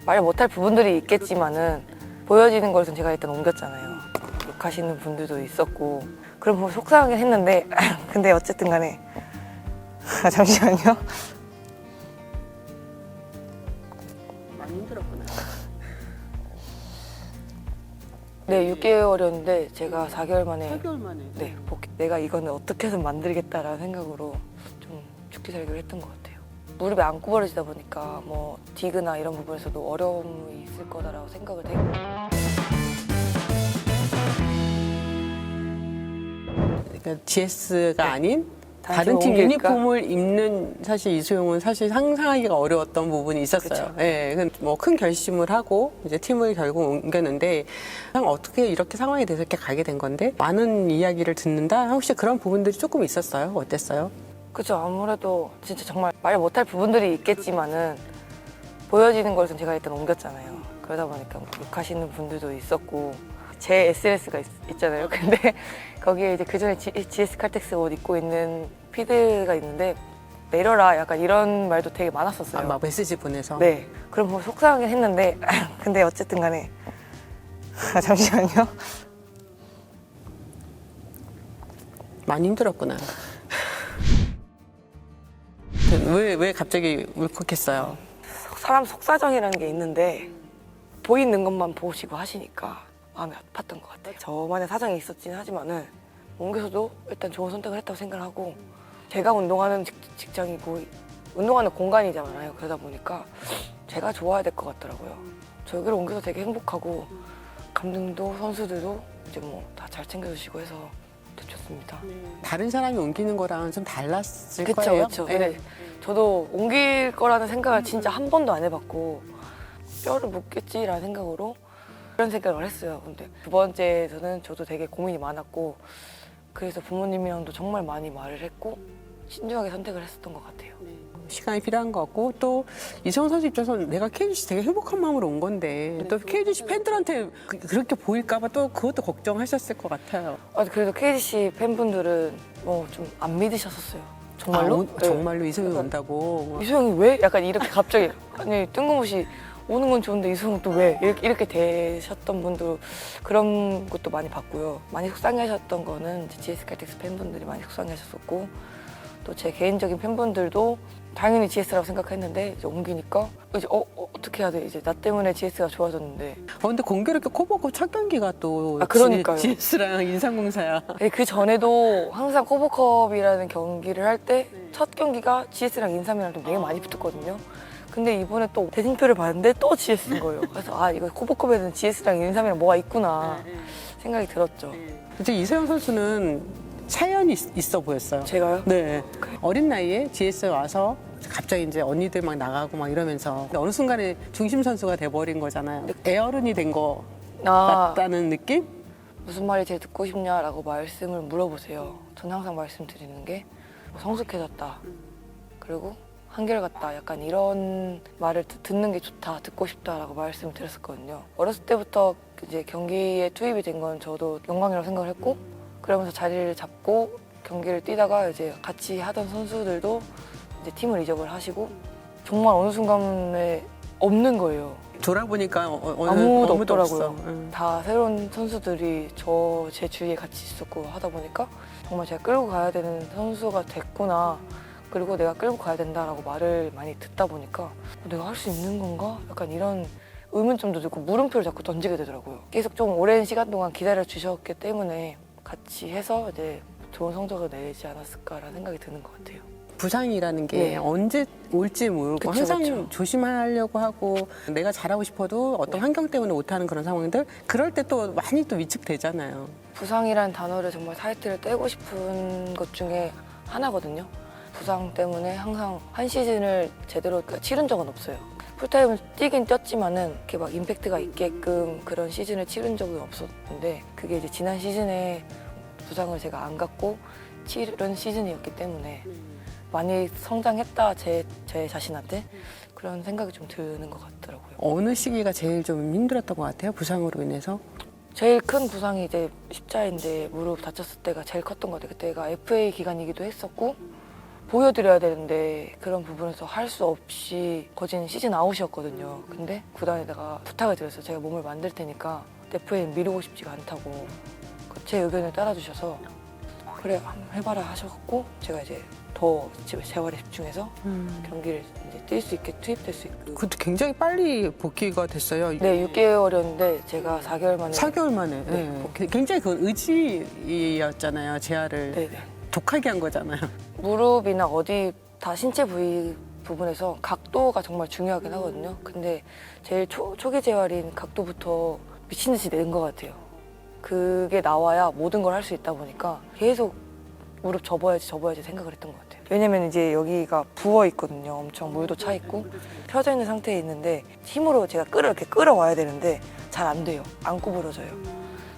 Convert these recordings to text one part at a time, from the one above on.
말 못할 부분들이 있겠지만은 보여지는 것은 제가 일단 옮겼잖아요. 욕하시는 분들도 있었고 그럼 보면 속상하긴 했는데 근데 어쨌든 간에 잠시만요. 많이 힘들었구나. 네, 6개월이었는데 제가 4개월 만에 4개월 만에. 네, 내가 이거는 어떻게든 만들겠다라는 생각으로 좀 죽기 살기를 했던 것 같아요. 무릎이 안 구부러지다 보니까 뭐 디그나 이런 부분에서도 어려움이 있을 거다라고 생각을 했고 그러니까 GS가 아닌 다른 다른 팀 옮길까? 유니폼을 입는 사실 이소영은 사실 상상하기가 어려웠던 부분이 있었어요. 그쵸. 예, 뭐 큰 결심을 하고 이제 팀을 결국 옮겼는데 어떻게 이렇게 상황이 돼서 이렇게 가게 된 건데 많은 이야기를 듣는다. 혹시 그런 부분들이 조금 있었어요? 어땠어요? 그죠. 아무래도 진짜 정말 말 못할 부분들이 있겠지만은 보여지는 것은 제가 일단 옮겼잖아요. 그러다 보니까 욕하시는 분들도 있었고 제 SNS가 있잖아요. 근데 거기에 이제 그전에 GS 칼텍스 옷 입고 있는 피드가 있는데 내려라 약간 이런 말도 되게 많았었어요. 막 메시지 보내서. 네. 그럼 뭐 속상하긴 했는데 근데 어쨌든 간에 잠시만요. 많이 힘들었구나. 왜 갑자기 울컥했어요? 사람 속사정이라는 게 있는데 보이는 것만 보시고 하시니까 마음이 아팠던 것 같아요. 저만의 사정이 있었긴 하지만은 옮겨서도 일단 좋은 선택을 했다고 생각을 하고 제가 운동하는 직장이고 운동하는 공간이잖아요. 그러다 보니까 제가 좋아야 될 것 같더라고요. 저 여기로 옮겨서 되게 행복하고 감독도 선수들도 이제 뭐 다 잘 챙겨주시고 해서 되게 좋습니다. 다른 사람이 옮기는 거랑은 좀 달랐을 그쵸, 거예요? 그쵸. 네. 네. 저도 옮길 거라는 생각을 진짜 한 번도 안 해봤고 뼈를 묻겠지라는 생각으로 그런 생각을 했어요. 근데 두 번째에서는 저도 되게 고민이 많았고 그래서 부모님이랑도 정말 많이 말을 했고 신중하게 선택을 했었던 것 같아요. 시간이 필요한 것 같고 또 이성훈 선수 입장에서는 내가 KGC 되게 행복한 마음으로 온 건데 또 KGC 팬들한테 그렇게 보일까 봐 또 그것도 걱정하셨을 것 같아요. 그래도 KGC 팬분들은 뭐 좀 안 믿으셨었어요. 정말로? 네. 정말로 이성이 온다고. 이소영이 왜? 약간 이렇게 갑자기 아니 뜬금없이 오는 건 좋은데 이소영 또 왜? 이렇게 되셨던 분도 그런 것도 많이 봤고요. 많이 속상해하셨던 거는 GS 칼텍스 팬분들이 많이 속상해하셨었고 또 제 개인적인 팬분들도 당연히 GS라고 생각했는데 이제 옮기니까 이제 어떻게 해야 돼? 이제 나 때문에 GS가 좋아졌는데 근데 공교롭게 코보코 첫 경기가 또 그러니까요. GS랑 인삼공사야. 그 전에도 항상 코보컵이라는 경기를 할 때 첫 경기가 GS랑 인삼이랑 좀 되게 많이 붙었거든요. 근데 이번에 또 대진표를 봤는데 또 GS인 거예요. 그래서 이거 코보컵에는 GS랑 인삼이랑 뭐가 있구나 생각이 들었죠. 이제 이소영 선수는 사연이 있어 보였어요. 제가요? 네. 어린 나이에 GS에 와서 갑자기 이제 언니들 막 나가고 막 이러면서 어느 순간에 중심 선수가 돼버린 거잖아요. 애어른이 된 거 같다는 느낌? 무슨 말이 제일 듣고 싶냐라고 말씀을 물어보세요. 저는 항상 말씀드리는 게 성숙해졌다. 그리고 한결같다. 약간 이런 말을 듣는 게 좋다. 듣고 싶다라고 말씀을 드렸었거든요. 어렸을 때부터 이제 경기에 투입이 된 건 저도 영광이라고 생각을 했고 그러면서 자리를 잡고 경기를 뛰다가 이제 같이 하던 선수들도 이제 팀을 이적을 하시고 정말 어느 순간에 없는 거예요. 돌아보니까 아무도 없더라고요. 없어. 다 새로운 선수들이 제 주위에 같이 있었고 하다 보니까 정말 제가 끌고 가야 되는 선수가 됐구나. 그리고 내가 끌고 가야 된다라고 말을 많이 듣다 보니까 내가 할 수 있는 건가? 약간 이런 의문점도 들고 물음표를 자꾸 던지게 되더라고요. 계속 좀 오랜 시간 동안 기다려 주셨기 때문에 같이 해서 이제 좋은 성적을 내지 않았을까라는 생각이 드는 것 같아요. 부상이라는 게 네. 언제 올지 모르고 그쵸, 항상 그쵸. 조심하려고 하고 내가 잘하고 싶어도 어떤 환경 때문에 못하는 그런 상황들 그럴 때 또 많이 또 위축되잖아요. 부상이라는 단어를 정말 타이틀을 떼고 싶은 것 중에 하나거든요. 부상 때문에 항상 한 시즌을 제대로 치른 적은 없어요. 풀타임을 뛰긴 뛰었지만은 이렇게 막 임팩트가 있게끔 그런 시즌을 치른 적은 없었는데 그게 이제 지난 시즌에 부상을 제가 안 갖고 치른 시즌이었기 때문에 많이 성장했다 제 자신한테 그런 생각이 좀 드는 것 같더라고요. 어느 시기가 제일 좀 힘들었던 것 같아요? 부상으로 인해서? 제일 큰 부상이 이제 십자인대 무릎 다쳤을 때가 제일 컸던 것 같아요. 그때가 FA 기간이기도 했었고 보여드려야 되는데 그런 부분에서 할 수 없이 거진 시즌 아웃이었거든요. 근데 구단에다가 부탁을 드렸어요. 제가 몸을 만들 테니까 FA는 미루고 싶지가 않다고 제 의견을 따라주셔서 그래 한번 해봐라 하셨고 제가 이제 더 재활에 집중해서 경기를 이제 뛸 수 있게 투입될 수 있고. 그것도 굉장히 빨리 복귀가 됐어요. 네, 6개월이었는데 제가 4개월 만에. 4개월 만에. 네, 네. 굉장히 그 의지였잖아요. 재활을 네네. 독하게 한 거잖아요. 무릎이나 어디 다 신체 부위 부분에서 각도가 정말 중요하긴 하거든요. 근데 제일 초기 재활인 각도부터 미친 듯이 낸 것 같아요. 그게 나와야 모든 걸 할 수 있다 보니까 계속 무릎 접어야지 생각을 했던 것 같아요. 왜냐면 이제 여기가 부어 있거든요. 엄청 물도 차 있고 펴져 있는 상태에 있는데 힘으로 제가 이렇게 끌어와야 되는데 잘 안 돼요. 안 구부러져요.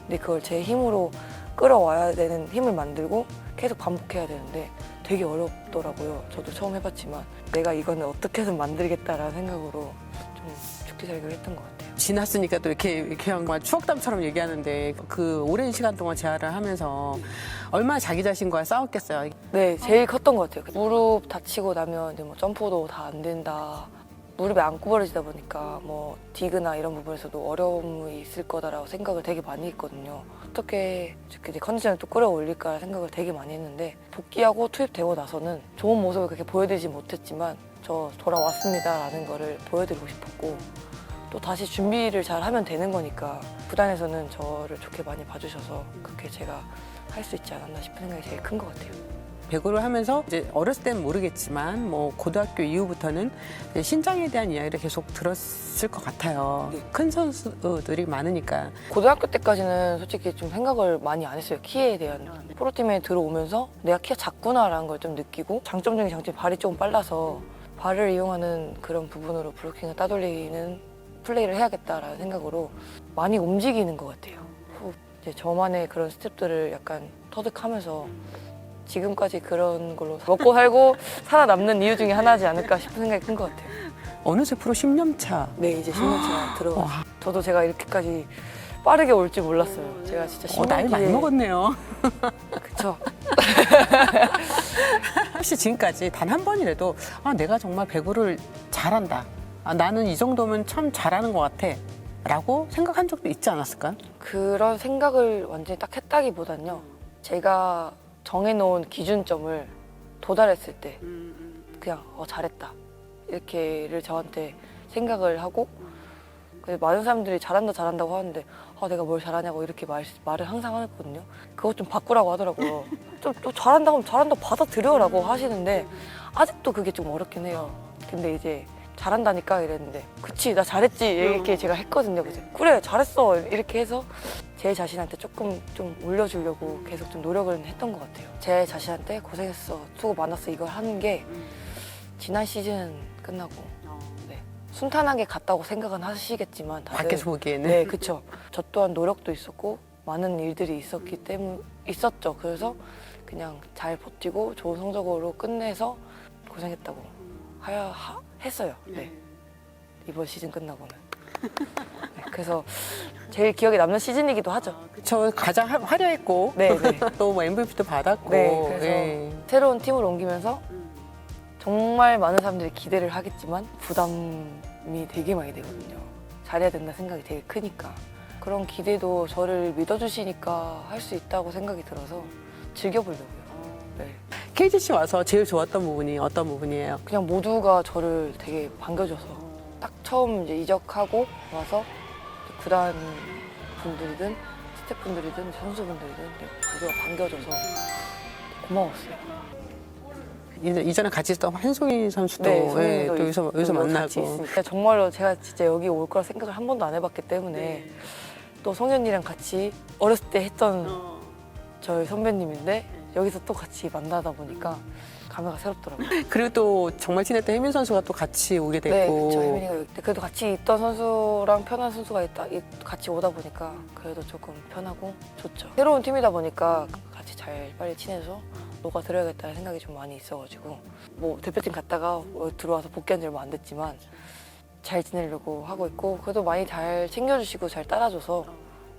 근데 그걸 제 힘으로 끌어와야 되는 힘을 만들고 계속 반복해야 되는데 되게 어렵더라고요. 저도 처음 해봤지만 내가 이거는 어떻게든 만들겠다라는 생각으로 좀 죽기 살기를 했던 것 같아요. 지났으니까 또 이렇게 정말 추억담처럼 얘기하는데 그 오랜 시간 동안 재활을 하면서 얼마나 자기 자신과 싸웠겠어요. 네, 제일 컸던 것 같아요. 무릎 다치고 나면 이제 뭐 점프도 다 안 된다. 무릎이 안 구부러지다 보니까 뭐 디그나 이런 부분에서도 어려움이 있을 거다라고 생각을 되게 많이 했거든요. 어떻게 이제 컨디션을 또 끌어올릴까 생각을 되게 많이 했는데 복귀하고 투입되고 나서는 좋은 모습을 그렇게 보여드리지 못했지만 저 돌아왔습니다라는 거를 보여드리고 싶었고 또 다시 준비를 잘 하면 되는 거니까 구단에서는 저를 좋게 많이 봐주셔서 그렇게 제가 할 수 있지 않았나 싶은 생각이 제일 큰 것 같아요. 배구를 하면서 이제 어렸을 때는 모르겠지만 뭐 고등학교 이후부터는 이제 신장에 대한 이야기를 계속 들었을 것 같아요. 네. 큰 선수들이 많으니까. 고등학교 때까지는 솔직히 좀 생각을 많이 안 했어요. 키에 대한. 프로팀에 들어오면서 내가 키가 작구나라는 걸 좀 느끼고 장점 중에 장점이 발이 조금 빨라서 발을 이용하는 그런 부분으로 블로킹을 따돌리는 플레이를 해야겠다라는 생각으로 많이 움직이는 것 같아요. 이제 저만의 그런 스텝들을 약간 터득하면서 지금까지 그런 걸로 먹고 살고 살아남는 이유 중에 하나지 않을까 싶은 생각이 큰 것 같아요. 어느새 프로 10년 차. 네, 이제 10년차 들어가서 저도 제가 이렇게까지 빠르게 올 줄 몰랐어요. 제가 진짜 10년 나이 많이 먹었네요. 그쵸. 혹시 지금까지 단 한 번이라도 내가 정말 배구를 잘한다. 나는 이 정도면 참 잘하는 것 같아. 라고 생각한 적도 있지 않았을까? 그런 생각을 완전히 딱 했다기보단요. 제가 정해놓은 기준점을 도달했을 때 그냥 잘했다. 이렇게를 저한테 생각을 하고 많은 사람들이 잘한다고 하는데 내가 뭘 잘하냐고 이렇게 말을 항상 하거든요. 그거 좀 바꾸라고 하더라고요. 좀 또 잘한다고 하면 잘한다고 받아들여라고 하시는데 아직도 그게 좀 어렵긴 해요. 근데 이제 잘한다니까 이랬는데 그치 나 잘했지 이렇게 제가 했거든요. 그래서 그래 잘했어 이렇게 해서 제 자신한테 조금 좀 올려주려고 계속 좀 노력을 했던 것 같아요. 제 자신한테 고생했어 수고 많았어 이걸 하는 게 지난 시즌 끝나고 네, 순탄하게 갔다고 생각은 하시겠지만 다들 밖에서 보기에는. 네 그쵸. 저 또한 노력도 있었고 많은 일들이 있었죠. 그래서 그냥 잘 버티고 좋은 성적으로 끝내서 고생했다고 했어요. 네. 이번 시즌 끝나고는. 네, 그래서 제일 기억에 남는 시즌이기도 하죠. 저 가장 화려했고 네, 네. 또 뭐 MVP도 받았고. 네, 그래서 예. 새로운 팀으로 옮기면서 정말 많은 사람들이 기대를 하겠지만 부담이 되게 많이 되거든요. 잘해야 된다 생각이 되게 크니까. 그런 기대도 저를 믿어주시니까 할 수 있다고 생각이 들어서 즐겨보려고요. 네. KGC 와서 제일 좋았던 부분이 어떤 부분이에요? 그냥 모두가 저를 되게 반겨줘서 딱 처음 이제 이적하고 와서 구단 분들이든 스태프분들이든 선수분들이든 모두가 반겨줘서 고마웠어요. 이전에 같이 있던 한송이 선수도 네, 예, 또 여기서 같이 만나고. 있으니까 정말로 제가 진짜 여기 올 거라 생각을 한 번도 안 해봤기 때문에 또 송현이랑 같이 어렸을 때 했던 저희 선배님인데 여기서 또 같이 만나다 보니까 감회가 새롭더라고요. 그리고 또 정말 친했던 혜민 선수가 또 같이 오게 네, 됐고. 그렇죠. 혜민이가 여기 그래도 같이 있던 선수랑 편한 선수가 같이 오다 보니까 그래도 조금 편하고 좋죠. 새로운 팀이다 보니까 같이 잘 빨리 친해서 녹아들어야겠다는 생각이 좀 많이 있어가지고 뭐 대표팀 갔다가 들어와서 복귀한 지 얼마 안 됐지만 잘 지내려고 하고 있고 그래도 많이 잘 챙겨주시고 잘 따라줘서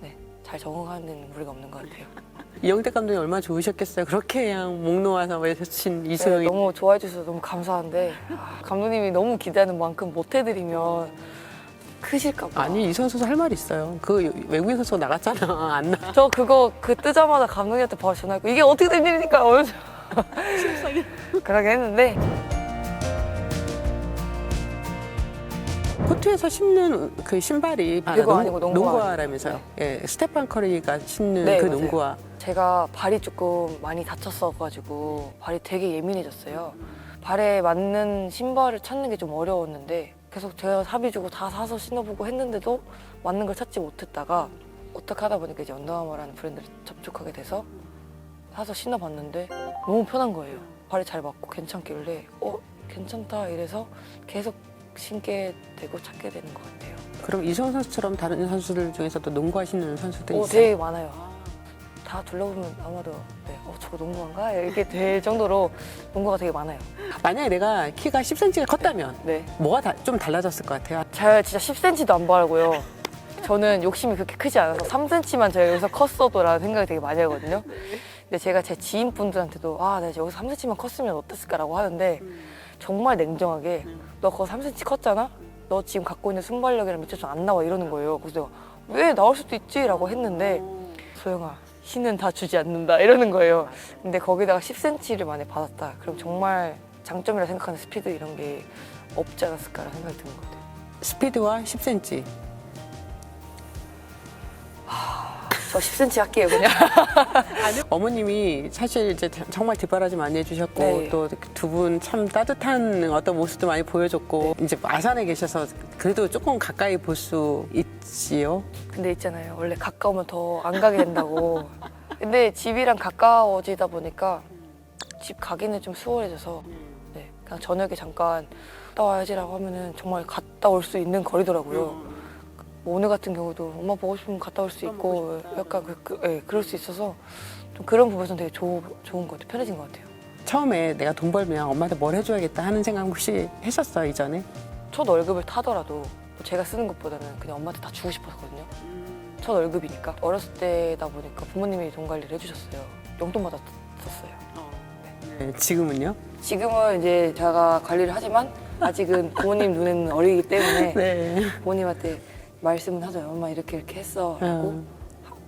네, 잘 적응하는 무리가 없는 것 같아요. 이영택 감독이 얼마나 좋으셨겠어요. 그렇게 그냥 목 놓아서 외친 이소영이. 너무 좋아해 주셔서 너무 감사한데 감독님이 너무 기대하는 만큼 못 해드리면 크실까 봐. 아니 이소영 선수 할 말 있어요. 그 외국인 선수가 나갔잖아. 안 나. 저 그거 뜨자마자 감독님한테 바로 전화했고 이게 어떻게 된 일입니까? 이러면서 그러게 했는데 코트에서 신는 그 신발이 그거 아니고 농구화. 농구화라면서요. 예, 스테판 커리가 신는 네, 그 맞아요. 농구화. 제가 발이 조금 많이 다쳤어가지고 발이 되게 예민해졌어요. 발에 맞는 신발을 찾는 게 좀 어려웠는데 계속 제가 사비 주고 다 사서 신어보고 했는데도 맞는 걸 찾지 못했다가 어떻게 하다 보니까 이제 언더아머라는 브랜드를 접촉하게 돼서 사서 신어봤는데 너무 편한 거예요. 발이 잘 맞고 괜찮길래 괜찮다 이래서 계속 신게 되고 찾게 되는 것 같아요. 그럼 이소영 선수처럼 다른 선수들 중에서도 농구화 신는 선수들이 있어요? 되게 많아요. 다 둘러보면 아마도 저거 농구화인가? 이렇게 될 정도로 농구가 되게 많아요. 만약에 내가 키가 10cm가 컸다면 네. 뭐가 좀 달라졌을 것 같아요? 잘 진짜 10cm도 안 바라고요. 저는 욕심이 그렇게 크지 않아서 3cm만 제가 여기서 컸어도라는 생각이 되게 많이 하거든요. 근데 제가 제 지인분들한테도 내가 여기서 3cm만 컸으면 어땠을까라고 하는데 정말 냉정하게 너 그거 3cm 컸잖아? 너 지금 갖고 있는 순발력이랑 밑에 좀 안 나와 이러는 거예요. 그래서 내가 왜 나올 수도 있지? 라고 했는데 소영아 신은 다 주지 않는다 이러는 거예요. 근데 거기다가 10cm를 만약에 받았다. 그럼 정말 장점이라 생각하는 스피드 이런 게 없지 않았을까라는 생각이 드는 것 같아요. 스피드와 10cm. 저 10cm 할게요 그냥. 어머님이 사실 이제 정말 뒷바라지 많이 해주셨고 네. 또 두 분 참 따뜻한 어떤 모습도 많이 보여줬고 이제 마산에 계셔서 그래도 조금 가까이 볼 수 있지요. 근데 있잖아요. 원래 가까우면 더 안 가게 된다고. 근데 집이랑 가까워지다 보니까 집 가기는 좀 수월해져서 그냥 저녁에 잠깐 갔다 와야지라고 하면은 정말 갔다 올 수 있는 거리더라고요. 뭐 오늘 같은 경우도 엄마 보고 싶으면 갔다 올 수 있고 약간 그럴 수 있어서 좀 그런 부분에서는 되게 좋은 것 같아요. 편해진 것 같아요. 처음에 내가 돈 벌면 엄마한테 뭘 해줘야겠다 하는 생각 혹시 했었어요 이전에? 첫 월급을 타더라도 제가 쓰는 것보다는 그냥 엄마한테 다 주고 싶었거든요. 첫 월급이니까. 어렸을 때다 보니까 부모님이 돈 관리를 해주셨어요. 용돈 받았었어요. 네, 지금은요? 지금은 이제 제가 관리를 하지만 아직은 부모님 눈에는 어리기 때문에 네. 부모님한테 말씀은 하죠. 엄마 이렇게 했어 하고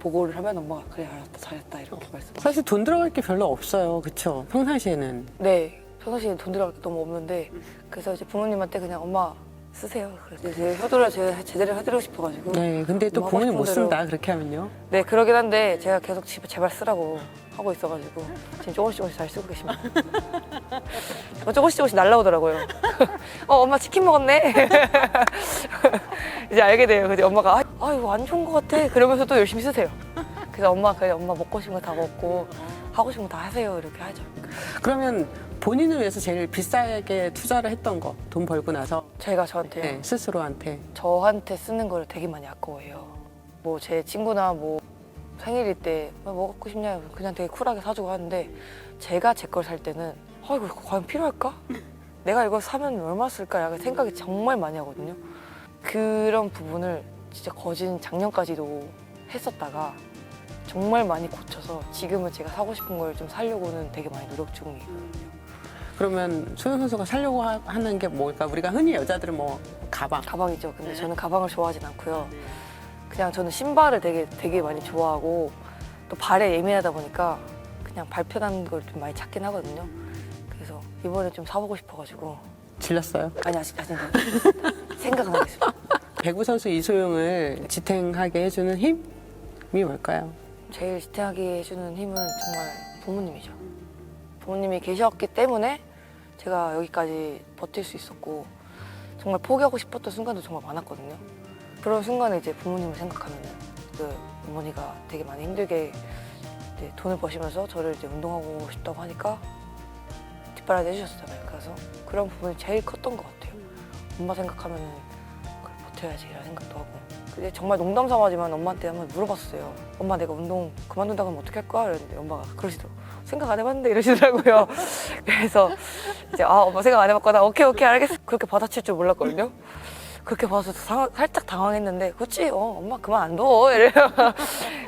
보고를 하면 엄마가 그래 알았다 잘했다 이렇게 말씀하시죠. 사실 돈 들어갈 게 별로 없어요. 그쵸? 평상시에는. 네, 평상시에 돈 들어갈 게 너무 없는데 그래서 이제 부모님한테 그냥 엄마 쓰세요. 그래서 제 효도를 제가 제대로 해드리고 싶어가지고. 네, 근데 또 엄마 부모님 하고 못 싶은 쓴다 그렇게 하면요. 네, 그러긴 한데 제가 계속 집에 제발 쓰라고 하고 있어가지고 지금 조금씩 잘 쓰고 계십니다. 조금씩 날라오더라고요. 엄마 치킨 먹었네. 이제 알게 돼요. 근데 엄마가 이거 안 좋은 것 같아. 그러면서도 열심히 쓰세요. 그래서 엄마 먹고 싶은 거 다 먹고 하고 싶은 거 다 하세요. 이렇게 하죠. 그러면 본인을 위해서 제일 비싸게 투자를 했던 거, 돈 벌고 나서 제가 저한테요. 네, 스스로한테. 저한테 쓰는 거를 되게 많이 아까워해요. 뭐 제 친구나 뭐 생일일 때 뭐 먹고 싶냐 그냥 되게 쿨하게 사주고 하는데 제가 제 걸 살 때는 이거 과연 필요할까? 내가 이거 사면 얼마 쓸까? 약간 생각이 정말 많이 하거든요. 그런 부분을 진짜 거진 작년까지도 했었다가 정말 많이 고쳐서 지금은 제가 사고 싶은 걸 좀 사려고는 되게 많이 노력 중이거든요. 그러면 소영 선수가 살려고 하는 게 뭘까? 우리가 흔히 여자들은 뭐 가방. 가방이죠. 근데 저는 가방을 좋아하진 않고요. 그냥 저는 신발을 되게 많이 좋아하고 또 발에 예민하다 보니까 그냥 발편한 걸 좀 많이 찾긴 하거든요. 그래서 이번에 좀 사보고 싶어가지고 질렸어요? 아니 아직 생각은 하고 있어요. 배구 선수 이소영을 지탱하게 해주는 힘이 뭘까요? 제일 지탱하게 해주는 힘은 정말 부모님이죠. 부모님이 계셨기 때문에 제가 여기까지 버틸 수 있었고 정말 포기하고 싶었던 순간도 정말 많았거든요. 그런 순간에 이제 부모님을 생각하면 그 어머니가 되게 많이 힘들게 이제 돈을 버시면서 저를 이제 운동하고 싶다고 하니까 뒷바라지 해주셨잖아요. 그래서 그런 부분이 제일 컸던 것 같아요. 엄마 생각하면은 그래, 버텨야지 이런 생각도 하고. 근데 정말 농담 삼아지만 엄마한테 한번 물어봤어요. 엄마 내가 운동 그만둔다 그러면 어떻게 할 거야? 이랬는데 엄마가 그러시더라고요. 생각 안 해봤는데 이러시더라고요. 그래서 이제 엄마 생각 안 해봤거나 오케이 알겠어. 그렇게 받아칠 줄 몰랐거든요. 그렇게 봐서 살짝 당황했는데 그렇지 엄마 그만 안 둬 이래요.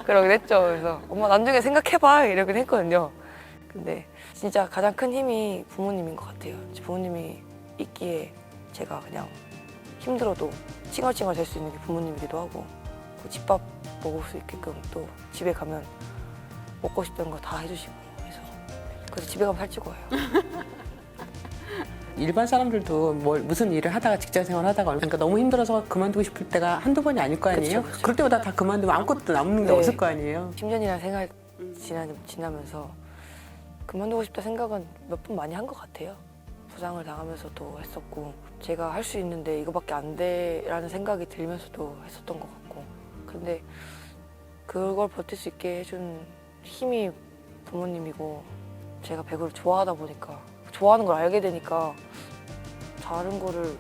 그러긴 했죠. 그래서 엄마 나중에 생각해봐 이러긴 했거든요. 근데 진짜 가장 큰 힘이 부모님인 것 같아요. 부모님이 있기에 제가 그냥 힘들어도 칭얼칭얼 될 수 있는 게 부모님이기도 하고 그 집밥 먹을 수 있게끔 또 집에 가면 먹고 싶다는 거 다 해주시고 그래서 집에 가면 살찌고 와요. 일반 사람들도 무슨 일을 하다가 직장 생활 하다가 그러니까 너무 힘들어서 그만두고 싶을 때가 한두 번이 아닐 거 아니에요? 그쵸. 그럴 때마다 다 그만두면 아무것도 남는 게 네. 없을 거 아니에요? 10년이라는 생활 지나면서 그만두고 싶다 생각은 몇 번 많이 한 것 같아요. 부상을 당하면서도 했었고 제가 할 수 있는데 이거밖에 안 돼라는 생각이 들면서도 했었던 것 같고 근데 그걸 버틸 수 있게 해준 힘이 부모님이고 제가 배구를 좋아하다 보니까 좋아하는 걸 알게 되니까 다른 거를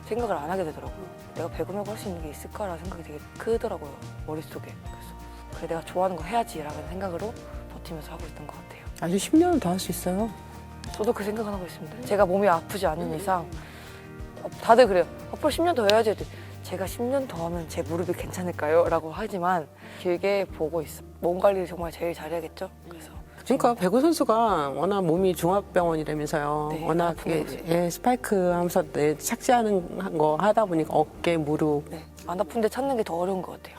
생각을 안 하게 되더라고요. 내가 배구 말고 할 수 있는 게 있을까라는 생각이 되게 크더라고요. 머릿속에. 그래서 그래 내가 좋아하는 거 해야지라는 생각으로 버티면서 하고 있던 것 같아요. 아주 10년은 더 할 수 있어요. 저도 그 생각을 하고 있습니다. 제가 몸이 아프지 않은 이상 다들 그래요. 앞으로 10년 더 해야지. 제가 10년 더 하면 제 무릎이 괜찮을까요? 라고 하지만 길게 보고 있어. 몸 관리를 정말 제일 잘해야겠죠. 그래서 그러니까 배구 선수가 워낙 몸이 종합병원이라면서요. 네, 워낙 아픈 거지. 스파이크 하면서 착지하는 거 하다 보니까 어깨, 무릎. 네, 안 아픈데 찾는 게 더 어려운 것 같아요.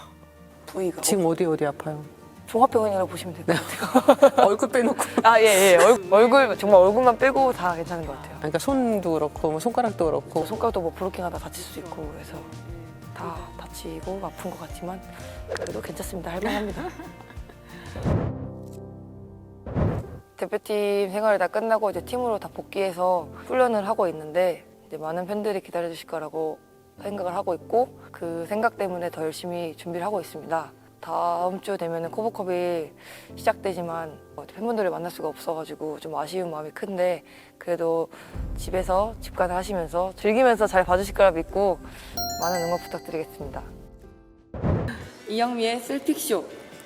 부위가. 지금 어디 아파요? 종합병원이라고 보시면 될 것 같아요. 얼굴 빼놓고. 예. 얼굴 정말 얼굴만 빼고 다 괜찮은 것 같아요. 그러니까 손도 그렇고 뭐 손가락도 그렇고. 손가락도 뭐 브로킹하다 다칠 수 있고 그래서 다 다치고 아픈 것 같지만 그래도 괜찮습니다. 할만합니다. 대표팀 생활이 다 끝나고 이제 팀으로 다 복귀해서 훈련을 하고 있는데 이제 많은 팬들이 기다려 주실 거라고 생각을 하고 있고 그 생각 때문에 더 열심히 준비를 하고 있습니다. 다음 주 되면은 코보컵이 시작되지만 팬분들을 만날 수가 없어가지고 좀 아쉬운 마음이 큰데 그래도 집에서 집관을 하시면서 즐기면서 잘 봐주실 거라 믿고 많은 응원 부탁드리겠습니다. 이영미의 슬픽쇼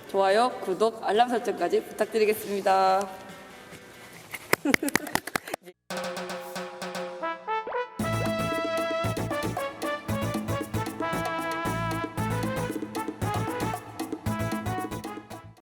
좋아요, 구독, 알람 설정까지 부탁드리겠습니다.